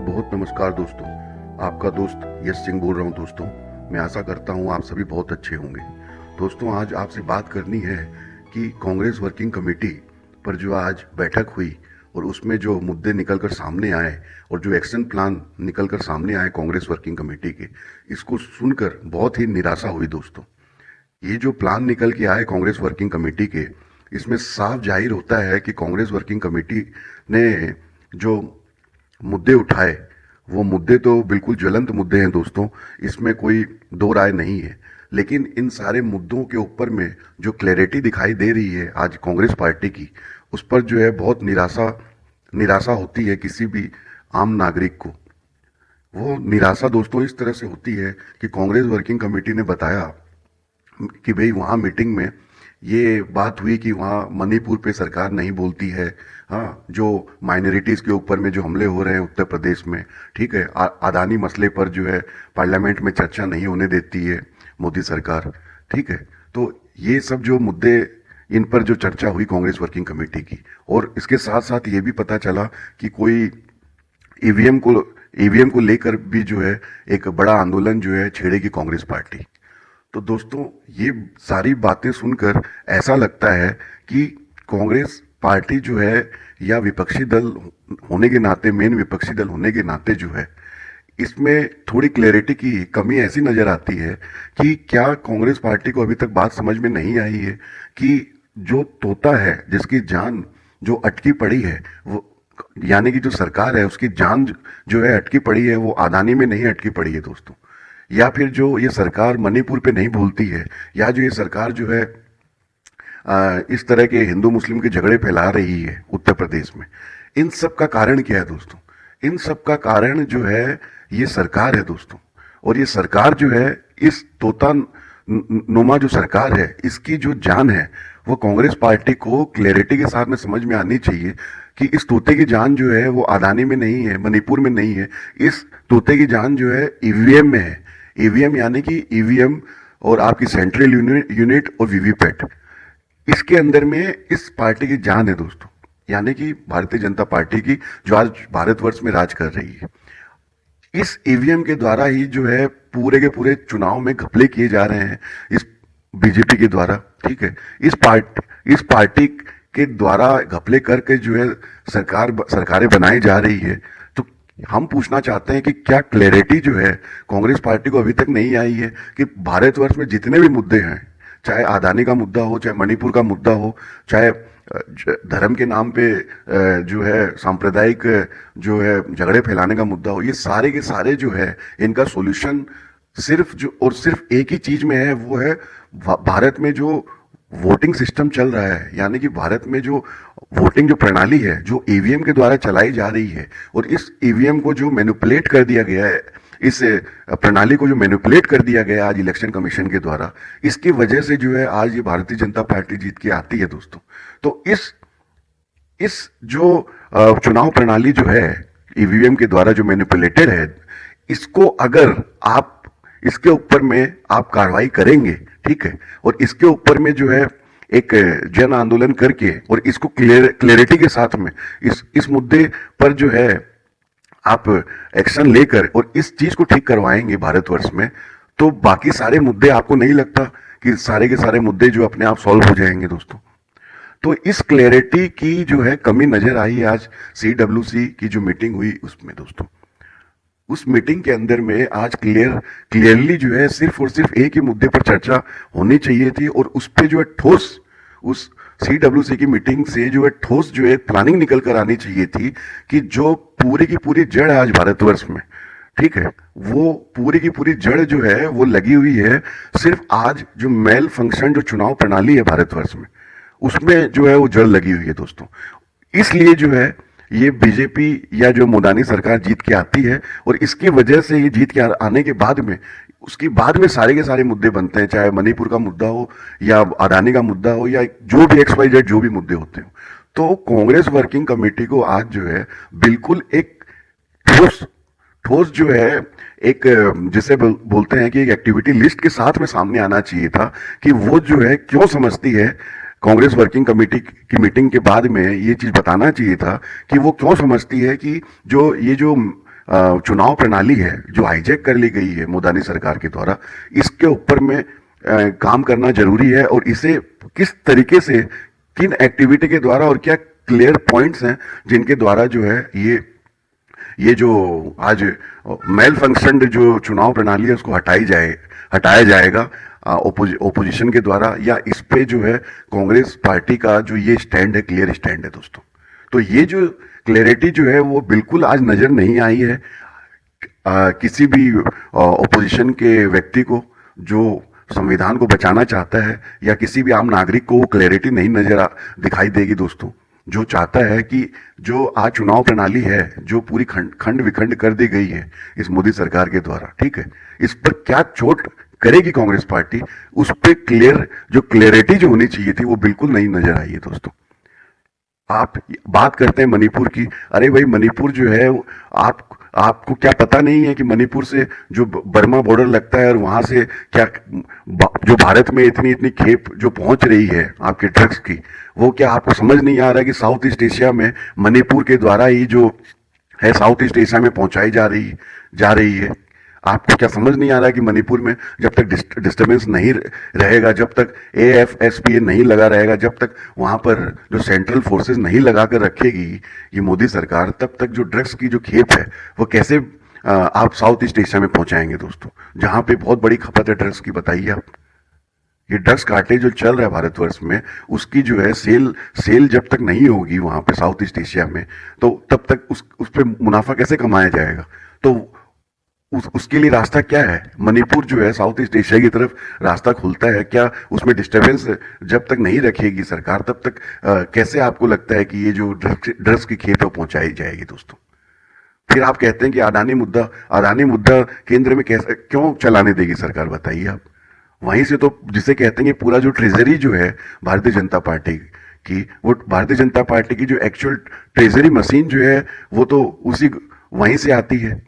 बहुत बहुत नमस्कार दोस्तों। आपका दोस्त यश सिंह बोल रहा हूँ दोस्तों। मैं आशा करता हूँ आप सभी बहुत अच्छे होंगे। दोस्तों, आज आपसे बात करनी है कि कांग्रेस वर्किंग कमेटी पर जो आज बैठक हुई और उसमें जो मुद्दे निकल कर सामने आए और जो एक्शन प्लान निकल कर सामने आए कांग्रेस वर्किंग कमेटी के, इसको सुनकर बहुत ही निराशा हुई दोस्तों। ये जो प्लान निकल के आए कांग्रेस वर्किंग कमेटी के, इसमें साफ जाहिर होता है कि कांग्रेस वर्किंग कमेटी ने जो मुद्दे उठाए वो मुद्दे तो बिल्कुल ज्वलंत मुद्दे हैं दोस्तों, इसमें कोई दो राय नहीं है। लेकिन इन सारे मुद्दों के ऊपर में जो क्लैरिटी दिखाई दे रही है आज कांग्रेस पार्टी की, उस पर जो है बहुत निराशा निराशा होती है किसी भी आम नागरिक को। वो निराशा दोस्तों इस तरह से होती है कि कांग्रेस वर्किंग कमेटी ने बताया कि भाई वहाँ मीटिंग में ये बात हुई कि वहाँ मणिपुर पे सरकार नहीं बोलती है। हाँ, जो माइनॉरिटीज़ के ऊपर में जो हमले हो रहे हैं उत्तर प्रदेश में, ठीक है, अदानी मसले पर जो है पार्लियामेंट में चर्चा नहीं होने देती है मोदी सरकार, ठीक है। तो ये सब जो मुद्दे, इन पर जो चर्चा हुई कांग्रेस वर्किंग कमेटी की, और इसके साथ साथ ये भी पता चला कि कोई ईवीएम को ईवीएम को लेकर भी जो है एक बड़ा आंदोलन जो है छेड़ेगी कांग्रेस पार्टी। तो दोस्तों, ये सारी बातें सुनकर ऐसा लगता है कि कांग्रेस पार्टी जो है, या विपक्षी दल होने के नाते, मेन विपक्षी दल होने के नाते जो है, इसमें थोड़ी क्लैरिटी की कमी ऐसी नजर आती है कि क्या कांग्रेस पार्टी को अभी तक बात समझ में नहीं आई है कि जो तोता है, जिसकी जान जो अटकी पड़ी है, वो यानी कि जो सरकार है उसकी जान जो है अटकी पड़ी है, वो अदानी में नहीं अटकी पड़ी है दोस्तों। या फिर जो ये सरकार मणिपुर पे नहीं भूलती है, या जो ये सरकार जो है इस तरह के हिंदू मुस्लिम के झगड़े फैला रही है उत्तर प्रदेश में, इन सब का कारण क्या है दोस्तों? इन सब का कारण जो है ये सरकार है दोस्तों। और ये सरकार जो है, इस तोता नुमा जो सरकार है, इसकी जो जान है वो कांग्रेस पार्टी को क्लैरिटी के साथ में समझ में आनी चाहिए कि इस तोते की जान जो है वो अदानी में नहीं है, मणिपुर में नहीं है। इस तोते की जान जो है ईवीएम में है। ईवीएम यानी कि ईवीएम और आपकी सेंट्रल यूनिट और वीवीपैट, इसके अंदर में इस पार्टी की जान है दोस्तों, यानी कि भारतीय जनता पार्टी की, जो आज भारतवर्ष में राज कर रही है। इस ईवीएम के द्वारा ही जो है पूरे के पूरे चुनाव में घपले किए जा रहे हैं इस बीजेपी के द्वारा, ठीक है। इस पार्टी के द्वारा घपले करके जो है सरकारें बनाई जा रही है। तो हम पूछना चाहते हैं कि क्या क्लैरिटी जो है कांग्रेस पार्टी को अभी तक नहीं आई है कि भारतवर्ष में जितने भी मुद्दे हैं, चाहे अदानी का मुद्दा हो, चाहे मणिपुर का मुद्दा हो, चाहे धर्म के नाम पे जो है सांप्रदायिक जो है झगड़े फैलाने का मुद्दा हो, ये सारे के सारे जो है इनका सॉल्यूशन सिर्फ जो और सिर्फ एक ही चीज में है, वो है भारत में जो वोटिंग सिस्टम चल रहा है, यानी कि भारत में जो वोटिंग जो प्रणाली है, जो ईवीएम के द्वारा चलाई जा रही है, और इस ईवीएम को जो मैनिपुलेट कर दिया गया है, इस प्रणाली को जो मैनिपुलेट कर दिया गया आज इलेक्शन कमीशन के द्वारा, इसकी वजह से जो है आज ये भारतीय जनता पार्टी जीत के आती है दोस्तों। तो इस जो चुनाव प्रणाली जो है ईवीएम के द्वारा जो मैनिपुलेटेड है, इसको अगर आप इसके ऊपर में आप कार्रवाई करेंगे, ठीक है, और इसके ऊपर में जो है एक जन आंदोलन करके और इसको क्लैरिटी के साथ में इस मुद्दे पर जो है आप एक्शन लेकर और इस चीज को ठीक करवाएंगे भारतवर्ष में, तो बाकी सारे मुद्दे, आपको नहीं लगता कि सारे के सारे मुद्दे जो अपने आप सॉल्व हो जाएंगे दोस्तों? तो इस क्लैरिटी की जो है कमी नजर आई आज CWC की जो मीटिंग हुई उसमें दोस्तों। उस मीटिंग के अंदर में आज क्लियरली जो है सिर्फ और सिर्फ एक ही मुद्दे पर चर्चा होनी चाहिए थी, और उस पे जो है ठोस, उस CWC की मीटिंग से जो है ठोस जो है प्लानिंग निकल कर आनी चाहिए थी कि जो पूरी की पूरी जड़ आज भारतवर्ष में, ठीक है, वो पूरी की पूरी जड़ जो है वो लगी हुई है सिर्फ आज जो मेल फंक्शन जो चुनाव प्रणाली है भारतवर्ष में, उसमें जो है वो जड़ लगी हुई है दोस्तों। इसलिए जो है ये बीजेपी या जो मोदानी सरकार जीत के आती है, और इसकी वजह से ये जीत के आने के बाद में, उसके बाद में सारे के सारे मुद्दे बनते हैं, चाहे मणिपुर का मुद्दा हो या अदानी का मुद्दा हो या जो भी XYZ जो भी मुद्दे होते हो। तो कांग्रेस वर्किंग कमेटी को आज जो है बिल्कुल एक ठोस जो है एक, जिसे बोलते हैं कि एक एक्टिविटी लिस्ट के साथ में सामने आना चाहिए था कि वो जो है क्यों समझती है, कांग्रेस वर्किंग कमेटी की मीटिंग के बाद में ये चीज बताना चाहिए था कि वो क्यों समझती है कि जो ये जो चुनाव प्रणाली है जो हाईजैक कर ली गई है मोदानी सरकार के द्वारा, इसके ऊपर में काम करना जरूरी है। और इसे किस तरीके से, किन एक्टिविटी के द्वारा और क्या क्लियर पॉइंट्स हैं जिनके द्वारा जो है ये जो आज मेल फंक्शन जो चुनाव प्रणाली है उसको हटाया जाएगा ओपोजिशन के द्वारा, या इस पे जो है कांग्रेस पार्टी का जो ये स्टैंड है, क्लियर स्टैंड है दोस्तों। तो ये जो क्लैरिटी जो है वो बिल्कुल आज नजर नहीं आई है किसी भी ओपोजिशन के व्यक्ति को जो संविधान को बचाना चाहता है, या किसी भी आम नागरिक को वो क्लैरिटी नहीं दिखाई देगी दोस्तों। जो चाहता है कि जो आज चुनाव प्रणाली है जो पूरी खंड विखंड कर दी गई है इस मोदी सरकार के द्वारा, ठीक है, इस पर क्या चोट करेगी कांग्रेस पार्टी, उस पर जो क्लैरिटी जो होनी चाहिए थी वो बिल्कुल नहीं नजर आई है दोस्तों। आप बात करते हैं मणिपुर की, अरे भाई मणिपुर जो है, आपको क्या पता नहीं है कि मणिपुर से जो बर्मा बॉर्डर लगता है और वहां से क्या जो भारत में इतनी इतनी खेप जो पहुंच रही है आपके ड्रग्स की, वो क्या आपको समझ नहीं आ रहा है कि साउथ ईस्ट एशिया में मणिपुर के द्वारा ही जो है साउथ ईस्ट एशिया में पहुंचाई जा रही है। आपको क्या समझ नहीं आ रहा है कि मणिपुर में जब तक डिस्टर्बेंस नहीं रहेगा, जब तक AFSPA नहीं लगा रहेगा, जब तक वहां पर जो सेंट्रल फोर्सेस नहीं लगा कर रखेगी ये मोदी सरकार, तब तक जो ड्रग्स की जो खेप है वो कैसे आप साउथ ईस्ट एशिया में पहुंचाएंगे दोस्तों, जहां पे बहुत बड़ी खपत है ड्रग्स की। बताइए आप, ये ड्रग्स कार्टेज जो चल रहा है भारतवर्ष में, उसकी जो है सेल जब तक नहीं होगी वहां पे साउथ ईस्ट एशिया में, तो तब तक उस पर मुनाफा कैसे कमाया जाएगा। तो उसके लिए रास्ता क्या है, मणिपुर जो है साउथ ईस्ट एशिया की तरफ रास्ता खुलता है क्या, उसमें डिस्टर्बेंस जब तक नहीं रखेगी सरकार तब तक कैसे आपको लगता है कि ये जो ड्रग्स की खेप है पहुंचाई जाएगी दोस्तों। फिर आप कहते हैं कि अडानी मुद्दा केंद्र में कैसे क्यों चलाने देगी सरकार, बताइए आप। वहीं से तो जिसे कहते हैं कि पूरा जो ट्रेजरी जो है भारतीय जनता पार्टी की, वो भारतीय जनता पार्टी की जो एक्चुअल ट्रेजरी मशीन जो है वो तो वहीं से आती है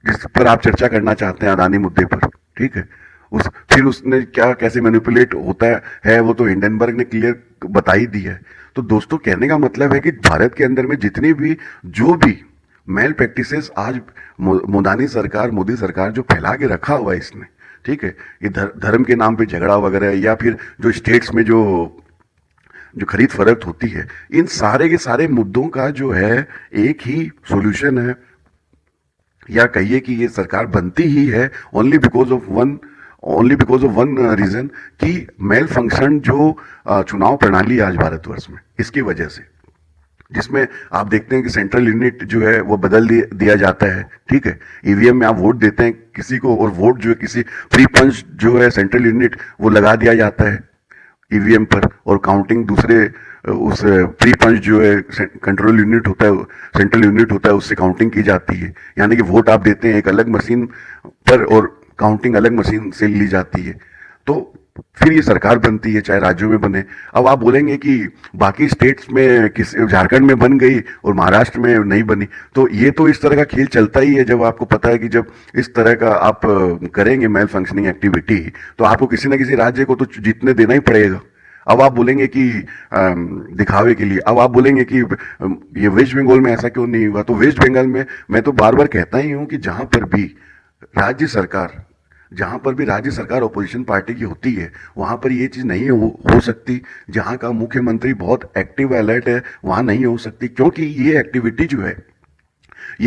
जिस पर आप चर्चा करना चाहते हैं, अडानी मुद्दे पर, ठीक है। फिर उसने क्या कैसे मैनिपुलेट होता है वो तो हिंडनबर्ग ने क्लियर बता ही दी है। तो दोस्तों कहने का मतलब है कि भारत के अंदर में जितनी भी जो भी मेल प्रैक्टिसेस आज मोदी सरकार जो फैला के रखा हुआ है इसने, ठीक है, ये धर्म के नाम पे झगड़ा वगैरह, या फिर जो स्टेट्स में जो खरीद फरोख्त होती है, इन सारे के सारे मुद्दों का जो है एक ही सॉल्यूशन है, या कहिए कि ये सरकार बनती ही है only because of one reason, कि मेल फंक्शन जो चुनाव प्रणाली आज भारतवर्ष में, इसकी वजह से, जिसमें आप देखते हैं कि सेंट्रल यूनिट जो है वो बदल दिया जाता है, ठीक है। ईवीएम में आप वोट देते हैं किसी को, और वोट जो है किसी प्री पंच जो है सेंट्रल यूनिट वो लगा दिया जाता है ईवीएम पर, और काउंटिंग दूसरे उस प्री पंच जो है कंट्रोल यूनिट होता है, सेंट्रल यूनिट होता है, उससे काउंटिंग की जाती है। यानी कि वोट आप देते हैं एक अलग मशीन पर और काउंटिंग अलग मशीन से ली जाती है। तो फिर ये सरकार बनती है, चाहे राज्यों में बने। अब आप बोलेंगे कि बाकी स्टेट्स में झारखंड में बन गई और महाराष्ट्र में नहीं बनी, तो ये तो इस तरह का खेल चलता ही है। जब आपको पता है कि जब इस तरह का आप करेंगे मेल फंक्शनिंग एक्टिविटी, तो आपको किसी ना किसी राज्य को तो जीतने देना ही पड़ेगा। अब आप बोलेंगे कि दिखावे के लिए, अब आप बोलेंगे कि ये वेस्ट बंगाल में ऐसा क्यों नहीं हुआ, तो वेस्ट बंगाल में मैं तो बार बार कहता ही हूं कि जहां पर भी राज्य सरकार ओपोजिशन पार्टी की होती है, वहां पर ये चीज नहीं हो सकती। जहां का मुख्यमंत्री बहुत एक्टिव अलर्ट है वहां नहीं हो सकती, क्योंकि ये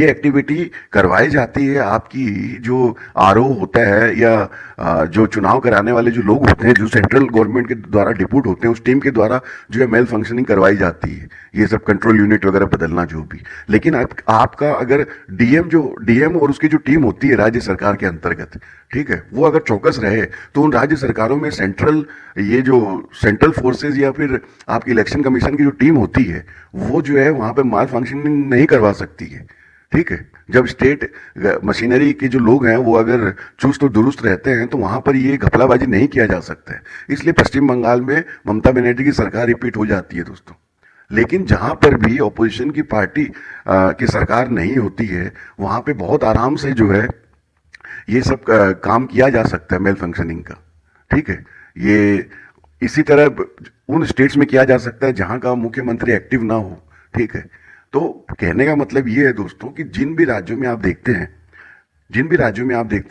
एक्टिविटी करवाई जाती है आपकी जो आरओ होता है, या जो चुनाव कराने वाले जो लोग होते हैं, जो सेंट्रल गवर्नमेंट के द्वारा डिप्यूट होते हैं, उस टीम के द्वारा जो है मेल फंक्शनिंग करवाई जाती है, ये सब कंट्रोल यूनिट वगैरह बदलना जो भी। लेकिन आपका अगर डीएम और उसकी जो टीम होती है राज्य सरकार के अंतर्गत, ठीक है, वो अगर चौकस रहे तो उन राज्य सरकारों में सेंट्रल फोर्सेज या फिर आपकी इलेक्शन कमीशन की जो टीम होती है, वो जो है वहां पे माल फंक्शनिंग नहीं करवा सकती है, ठीक है। जब स्टेट मशीनरी के जो लोग हैं वो अगर चुस्त और दुरुस्त रहते हैं तो वहां पर ये घपलाबाजी नहीं किया जा सकता है। इसलिए पश्चिम बंगाल में ममता बनर्जी की सरकार रिपीट हो जाती है दोस्तों। लेकिन जहां पर भी ऑपोजिशन की पार्टी की सरकार नहीं होती है, वहां पे बहुत आराम से जो है ये सब काम किया जा सकता है मेल फंक्शनिंग का, ठीक है। ये इसी तरह उन स्टेट्स में किया जा सकता है जहां का मुख्यमंत्री एक्टिव ना हो, ठीक है। तो कहने का मतलब ये है दोस्तों कि जिन भी राज्यों में आप देखते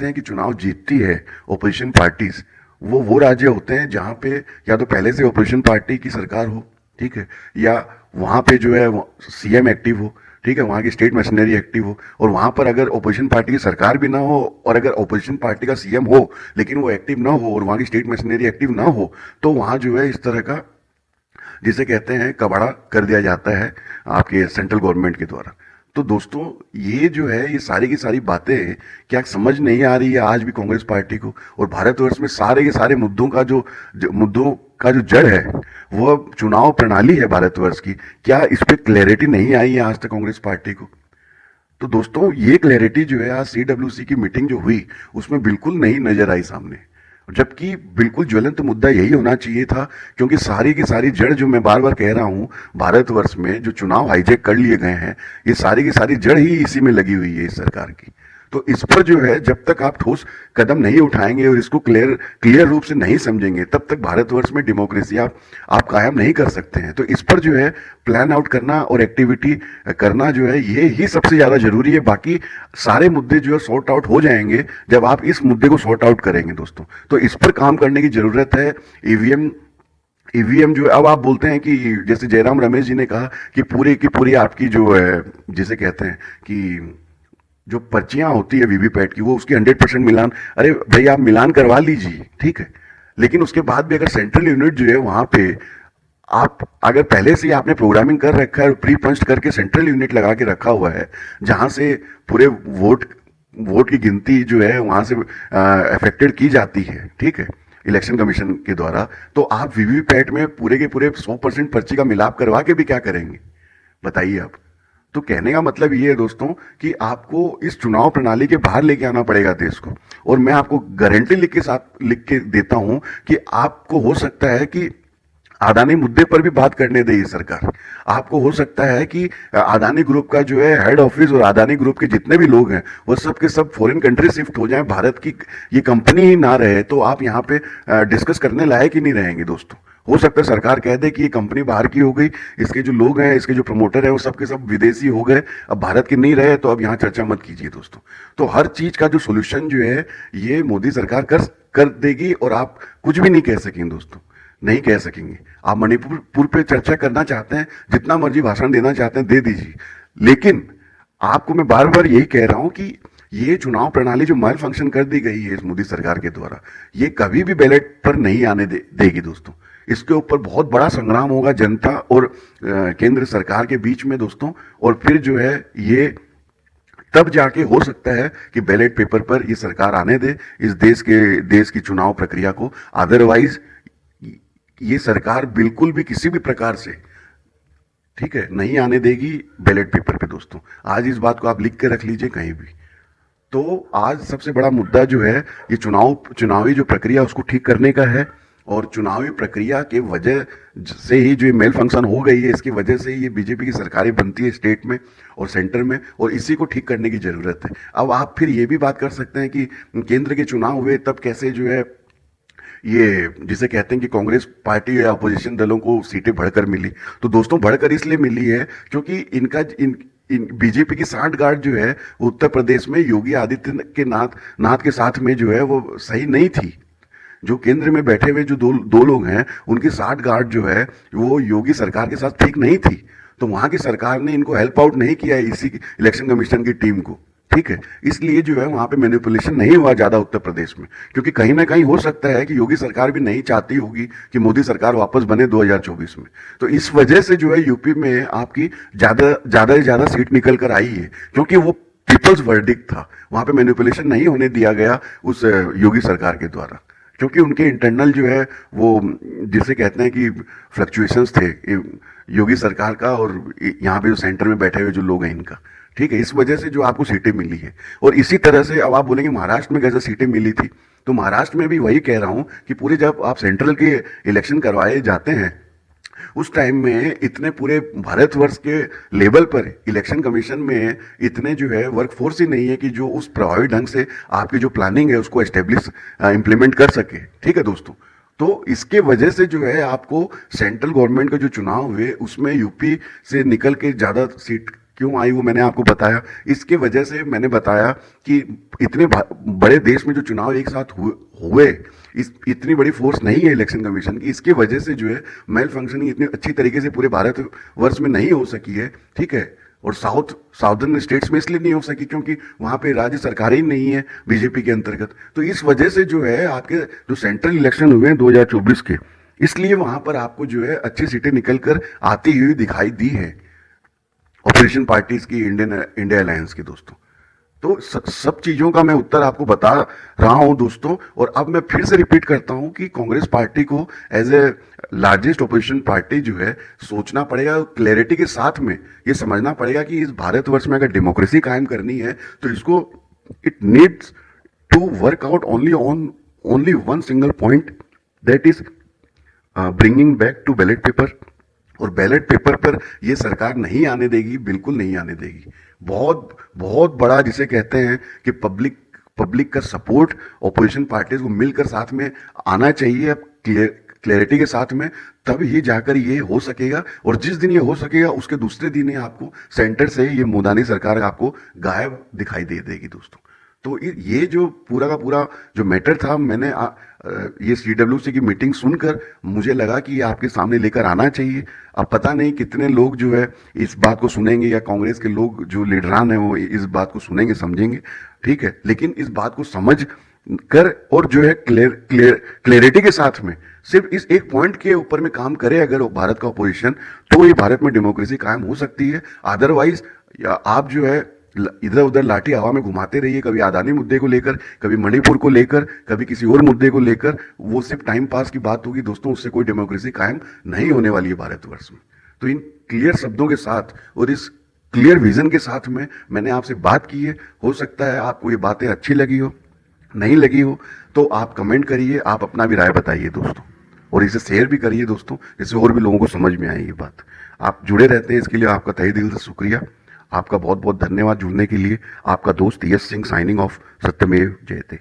हैं कि चुनाव जीतती है ओपोजिशन पार्टीज, वो राज्य होते हैं जहां पे या तो पहले से ओपोजिशन पार्टी की सरकार हो, ठीक है, या वहां पे जो है सीएम एक्टिव हो, ठीक है, वहां की स्टेट मशीनरी एक्टिव हो, और वहां पर अगर ओपोजिशन पार्टी की सरकार भी ना हो और अगर ओपोजिशन पार्टी का सीएम हो लेकिन वो एक्टिव ना हो और वहां की स्टेट मशीनरी एक्टिव ना हो, तो वहां जो है इस तरह का जिसे कहते हैं कबाड़ा कर दिया जाता है आपके सेंट्रल गवर्नमेंट के द्वारा। तो दोस्तों, ये जो है ये सारी की सारी बातें क्या समझ नहीं आ रही है आज भी कांग्रेस पार्टी को? और भारतवर्ष में सारे के सारे मुद्दों का जो जड़ है वो अब चुनाव प्रणाली है भारतवर्ष की। क्या इस पे क्लैरिटी नहीं आई है आज तक कांग्रेस पार्टी को? तो दोस्तों, ये क्लैरिटी जो है आज सीडब्ल्यूसी की मीटिंग जो हुई उसमें बिल्कुल नहीं नजर आई सामने, जबकि बिल्कुल ज्वलंत मुद्दा यही होना चाहिए था, क्योंकि सारी की सारी जड़ जो मैं बार बार कह रहा हूं, भारतवर्ष में जो चुनाव हाईजैक कर लिए गए हैं ये सारी की सारी जड़ ही इसी में लगी हुई है इस सरकार की। तो इस पर जो है जब तक आप ठोस कदम नहीं उठाएंगे और इसको क्लियर रूप से नहीं समझेंगे तब तक भारतवर्ष में डेमोक्रेसी आप कायम नहीं कर सकते हैं। तो इस पर जो है प्लान आउट करना और एक्टिविटी करना जो है ये ही सबसे ज्यादा जरूरी है। बाकी सारे मुद्दे जो है सॉर्ट आउट हो जाएंगे जब आप इस मुद्दे को सॉर्ट आउट करेंगे दोस्तों। तो इस पर काम करने की जरूरत है। ईवीएम जो है, अब आप बोलते हैं कि जैसे जयराम रमेश जी ने कहा कि पूरी की पूरी आपकी जो है जिसे कहते हैं कि जो पर्चियां होती है वीवीपैट की वो उसकी 100% मिलान, अरे भाई आप मिलान करवा लीजिए, ठीक है, लेकिन उसके बाद भी अगर सेंट्रल यूनिट जो है वहां पे आप अगर पहले से ही आपने प्रोग्रामिंग कर रखा है और प्री पंच करके सेंट्रल यूनिट लगा के रखा हुआ है जहां से पूरे वोट की गिनती जो है वहां से अफेक्टेड की जाती है, ठीक है, इलेक्शन कमीशन के द्वारा, तो आप वीवीपैट में पूरे के पूरे 100% पर्ची का मिलाप करवा के भी क्या करेंगे बताइए आप? तो कहने का मतलब ये है दोस्तों कि आपको इस चुनाव प्रणाली के बाहर लेके आना पड़ेगा देश को। और मैं आपको गारंटी लिख के देता हूं कि आपको हो सकता है कि अदानी मुद्दे पर भी बात करने दे ये सरकार। आपको हो सकता है कि अदानी ग्रुप का जो है हेड ऑफिस और अदानी ग्रुप के जितने भी लोग हैं वो सब के सब फॉरेन कंट्री शिफ्ट हो जाएं, भारत की ये कंपनी ही ना रहे, तो आप यहाँ पे डिस्कस करने लायक ही नहीं रहेंगे दोस्तों। हो सकता है सरकार कह दे कि ये कंपनी बाहर की हो गई, इसके जो लोग हैं, इसके जो प्रमोटर है वो सब के सब विदेशी हो गए, अब भारत के नहीं रहे, तो अब यहाँ चर्चा मत कीजिए दोस्तों। तो हर चीज का जो सोल्यूशन जो है ये मोदी सरकार कर देगी और आप कुछ भी नहीं कह सकेंगे दोस्तों, नहीं कह सकेंगे। आप मणिपुर पे चर्चा करना चाहते हैं, जितना मर्जी भाषण देना चाहते हैं दे दीजिए, लेकिन आपको मैं बार बार यही कह रहा हूं कि ये चुनाव प्रणाली जो माल फंक्शन कर दी गई है इस मोदी सरकार के द्वारा, ये कभी भी बैलेट पर नहीं आने देगी दोस्तों। इसके ऊपर बहुत बड़ा संग्राम होगा जनता और केंद्र सरकार के बीच में दोस्तों, और फिर जो है ये तब जाके हो सकता है कि बैलेट पेपर पर ये सरकार आने दे इस देश की चुनाव प्रक्रिया को। अदरवाइज ये सरकार बिल्कुल भी किसी भी प्रकार से, ठीक है, नहीं आने देगी बैलेट पेपर पे दोस्तों। आज इस बात को आप लिख के रख लीजिए कहीं भी। तो आज सबसे बड़ा मुद्दा जो है ये चुनावी जो प्रक्रिया उसको ठीक करने का है, और चुनावी प्रक्रिया के वजह से ही जो मेल फंक्शन हो गई है, इसकी वजह से ही ये बीजेपी की सरकारें बनती है स्टेट में और सेंटर में, और इसी को ठीक करने की जरूरत है। अब आप फिर ये भी बात कर सकते हैं कि केंद्र के चुनाव हुए तब कैसे जो है ये जिसे कहते हैं कि कांग्रेस पार्टी या अपोजिशन दलों को सीटें बढ़कर मिली। तो दोस्तों, बढ़कर इसलिए मिली है क्योंकि इन बीजेपी की सांठ गांठ जो है वो उत्तर प्रदेश में योगी आदित्यनाथ के साथ में जो है वो सही नहीं थी। जो केंद्र में बैठे हुए जो दो लोग हैं उनकी सांठ गांठ जो है वो योगी सरकार के साथ ठीक नहीं थी, तो वहां की सरकार ने इनको हेल्प आउट नहीं किया इसी इलेक्शन कमीशन की टीम को, ठीक है। इसलिए जो है वहां पे मैनिपुलेशन नहीं हुआ ज्यादा उत्तर प्रदेश में, क्योंकि कहीं ना कहीं हो सकता है कि योगी सरकार भी नहीं चाहती होगी कि मोदी सरकार वापस बने 2024 में। तो इस वजह से जो है यूपी में आपकी ज्यादा से ज्यादा सीट निकल कर आई है, क्योंकि वो पीपल्स वर्डिक्ट था, वहां पे मैनिपुलेशन नहीं होने दिया गया उस योगी सरकार के द्वारा, क्योंकि उनके इंटरनल जो है वो जिसे कहते हैं कि फ्लक्चुएशंस थे योगी सरकार का और यहाँ पे जो सेंटर में बैठे हुए जो लोग हैं इनका, ठीक है। इस वजह से जो आपको सीटें मिली है। और इसी तरह से अब आप बोलेंगे महाराष्ट्र में कैसे सीटें मिली थी, तो महाराष्ट्र में भी वही कह रहा हूं कि पूरे जब आप सेंट्रल के इलेक्शन करवाए जाते हैं उस टाइम में इतने पूरे भारतवर्ष के लेवल पर इलेक्शन कमीशन में इतने जो है वर्कफोर्स ही नहीं है कि जो उस प्रभावी ढंग से आपकी जो प्लानिंग है उसको एस्टेब्लिश इंप्लीमेंट कर सके, ठीक है दोस्तों। तो इसके वजह से जो है आपको सेंट्रल गवर्नमेंट के जो चुनाव हुए उसमें यूपी से निकल के ज़्यादा सीट क्यों आई वो मैंने आपको बताया। इसके वजह से मैंने बताया कि इतने बड़े देश में जो चुनाव एक साथ हुए इस इतनी बड़ी फोर्स नहीं है इलेक्शन कमीशन की, इसके वजह से जो है मेल फंक्शनिंग इतनी अच्छी तरीके से पूरे भारत वर्ष में नहीं हो सकी है, ठीक है। और साउदर्न स्टेट्स में इसलिए नहीं हो सकी क्योंकि वहां पे राज्य सरकारें ही नहीं है बीजेपी के अंतर्गत। तो इस वजह से जो है आपके जो सेंट्रल इलेक्शन हुए हैं 2024 के, इसलिए वहां पर आपको जो है अच्छी सीटें निकलकर आती हुई दिखाई दी है ऑपोजिशन पार्टीज की, इंडिया अलायंस की दोस्तों। तो सब चीजों का मैं उत्तर आपको बता रहा हूं दोस्तों। और अब मैं फिर से रिपीट करता हूं कि कांग्रेस पार्टी को as a largest opposition party जो है सोचना पड़ेगा, क्लैरिटी के साथ में ये समझना पड़ेगा कि इस भारतवर्ष में अगर डेमोक्रेसी कायम करनी है तो इसको it needs to work out only one single point, that is bringing back to ballot paper. और बैलेट पेपर पर ये सरकार नहीं आने देगी, बिल्कुल नहीं आने देगी। बहुत बहुत बड़ा जिसे कहते हैं कि पब्लिक का सपोर्ट ऑपोजिशन पार्टीज को मिलकर साथ में आना चाहिए क्लैरिटी के साथ में, तब ही जाकर ये हो सकेगा। और जिस दिन ये हो सकेगा उसके दूसरे दिन ही आपको सेंटर से ये मोदानी सरकार आपको गायब दिखाई दे देगी दोस्तों। तो ये जो पूरा का पूरा जो मैटर था, मैंने ये CWC की मीटिंग सुनकर मुझे लगा कि ये आपके सामने लेकर आना चाहिए। अब पता नहीं कितने लोग जो है इस बात को सुनेंगे, या कांग्रेस के लोग जो लीडरान है वो इस बात को सुनेंगे समझेंगे, ठीक है। लेकिन इस बात को समझ कर और जो है क्लैरिटी के साथ में सिर्फ इस एक पॉइंट के ऊपर में काम करे अगर भारत का अपोजिशन, तो ये भारत में डेमोक्रेसी कायम हो सकती है। अदरवाइज आप जो है इधर उधर लाठी हवा में घुमाते रहिए, कभी अदानी मुद्दे को लेकर, कभी मणिपुर को लेकर, कभी किसी और मुद्दे को लेकर, वो सिर्फ टाइम पास की बात होगी दोस्तों, उससे कोई डेमोक्रेसी कायम नहीं होने वाली है भारतवर्ष में। तो इन क्लियर शब्दों के साथ और इस क्लियर विजन के साथ में मैंने आपसे बात की है। हो सकता है आपको ये बातें अच्छी लगी हो, नहीं लगी हो तो आप कमेंट करिए, आप अपना भी राय बताइए दोस्तों, और इसे शेयर भी करिए दोस्तों, जिससे और भी लोगों को समझ में आए ये बात। आप जुड़े रहते हैं इसके लिए आपका तहे दिल से शुक्रिया। आपका बहुत बहुत धन्यवाद जुड़ने के लिए। आपका दोस्त यश सिंह साइनिंग ऑफ। सत्यमेव जयते।